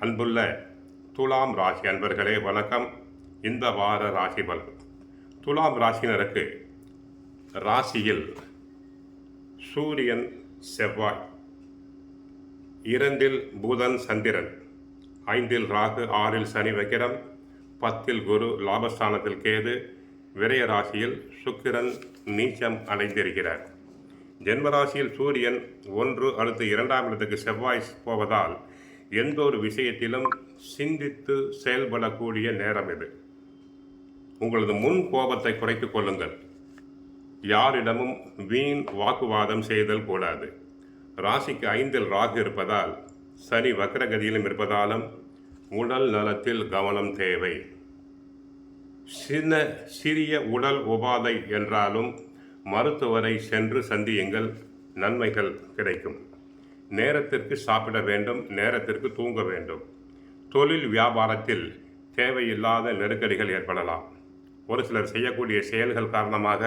அன்புள்ள துலாம் ராசி அன்பர்களே வணக்கம். இந்த வார ராசி பலன். துலாம் ராசினருக்கு ராசியில் சூரியன், செவ்வாய், 2 புதன், சந்திரன், 5 ராகு, 6 சனி, வக்கிரம், 10 குரு, லாபஸ்தானத்தில் கேது, விரய ராசியில் சுக்கிரன் நீச்சம் அடைந்திருக்கிறார். ஜென்மராசியில் சூரியன் 1 அடுத்து 2ஆம் இடத்துக்கு செவ்வாய் போவதால் எந்த ஒரு விஷயத்திலும் சிந்தித்து செயல்படக்கூடிய நேரம் இது. உங்களது முன் கோபத்தை குறைத்துக் கொள்ளுங்கள். யாரிடமும் வீண் வாக்குவாதம் செய்தல் கூடாது. ராசிக்கு 5 ராகு இருப்பதால் சனி வக்ரகதியிலும் இருப்பதாலும் உடல் நலத்தில் கவனம் தேவை. சிறிய உடல் உபாதை என்றாலும் மருத்துவரை சென்று சந்தியுங்கள், நன்மைகள் கிடைக்கும். நேரத்திற்கு சாப்பிட வேண்டும், நேரத்திற்கு தூங்க வேண்டும். தொழில் வியாபாரத்தில் தேவையில்லாத நெருக்கடிகள் ஏற்படலாம். ஒரு சிலர் செய்யக்கூடிய செயல்கள் காரணமாக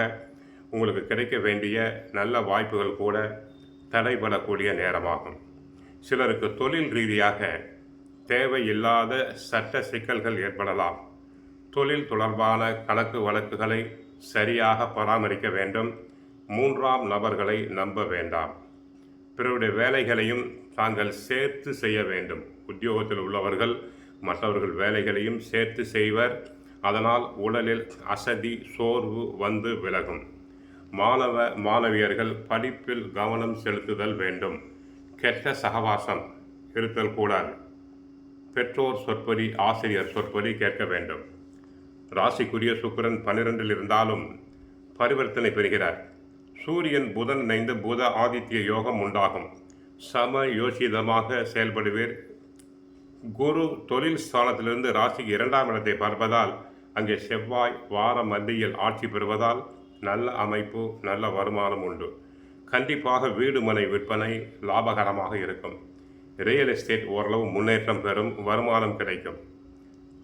உங்களுக்கு கிடைக்க வேண்டிய நல்ல வாய்ப்புகள் கூட தடைபடக்கூடிய நேரமாகும். சிலருக்கு தொழில் ரீதியாக தேவையில்லாத சட்ட சிக்கல்கள் ஏற்படலாம். தொழில் தொடர்பான கணக்கு வழக்குகளை சரியாக பராமரிக்க வேண்டும். 3ஆம் நபர்களை நம்ப வேண்டாம். பிறருடைய வேலைகளையும் தாங்கள் சேர்த்து செய்ய வேண்டும். உத்தியோகத்தில் உள்ளவர்கள் மற்றவர்கள் வேலைகளையும் சேர்த்து செய்வர். அதனால் உடலில் அசதி, சோர்வு வந்து விலகும். மாணவியர்கள் படிப்பில் கவனம் செலுத்துதல் வேண்டும். கெட்ட சகவாசம் இருத்தல் கூடாது. பெற்றோர் சொற்படி, ஆசிரியர் சொற்படி கேட்க வேண்டும். ராசிக்குரிய சுக்கிரன் 12 இருந்தாலும் பரிவர்த்தனை பெறுகிறார். சூரியன் புதன் இணைந்து புத ஆதித்ய யோகம் உண்டாகும். சம யோசிதமாக செயல்படுவீர். குரு தொழில் ஸ்தானத்திலிருந்து ராசிக்கு 2ஆம் இடத்தை பார்ப்பதால் அங்கே செவ்வாய் வார மத்தியில் ஆட்சி பெறுவதால் நல்ல அமைப்பு, நல்ல வருமானம் உண்டு. கண்டிப்பாக வீடு மனை விற்பனை லாபகரமாக இருக்கும். ரியல் எஸ்டேட் ஓரளவு முன்னேற்றம் பெறும், வருமானம் கிடைக்கும்.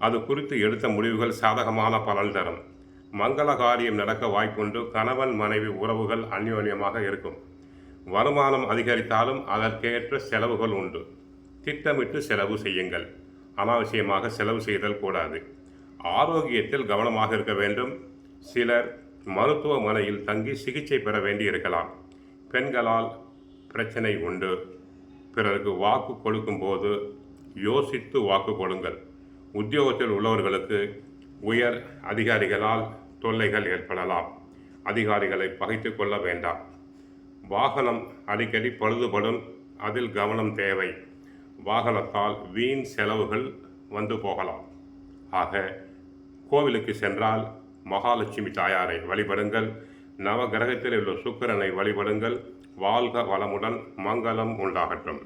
அது குறித்து எடுத்த முடிவுகள் சாதகமான பலன் தரும். மங்கள காரியம் நடக்க வாய்ப்புண்டு. கணவன் மனைவி உறவுகள் அந்யோன்யமாக இருக்கும். வருமானம் அதிகரித்தாலும் அதற்கேற்ற செலவுகள் உண்டு. திட்டமிட்டு செலவு செய்யுங்கள். அனாவசியமாக செலவு செய்தல் கூடாது. ஆரோக்கியத்தில் கவனமாக இருக்க வேண்டும். சிலர் மருத்துவமனையில் தங்கி சிகிச்சை பெற வேண்டி இருக்கலாம். பெண்களால் பிரச்சனை உண்டு. பிறருக்கு வாக்கு கொடுக்கும் போது யோசித்து வாக்கு கொடுங்கள். உத்தியோகத்தில் உள்ளவர்களுக்கு உயர் அதிகாரிகளால் தொல்லைகள் ஏற்படலாம். அதிகாரிகளை பகைத்து கொள்ள வேண்டாம். வாகனம் அடிக்கடி பழுதுபடும், அதில் கவனம் தேவை. வாகனத்தால் வீண் செலவுகள் வந்து போகலாம். ஆக கோவிலுக்கு சென்றால் மகாலட்சுமி தாயாரை வழிபடுங்கள். நவகிரகத்தில் உள்ள சுக்கிரனை வழிபடுங்கள். வாழ்க வளமுடன், மங்களம் உண்டாகட்டும்.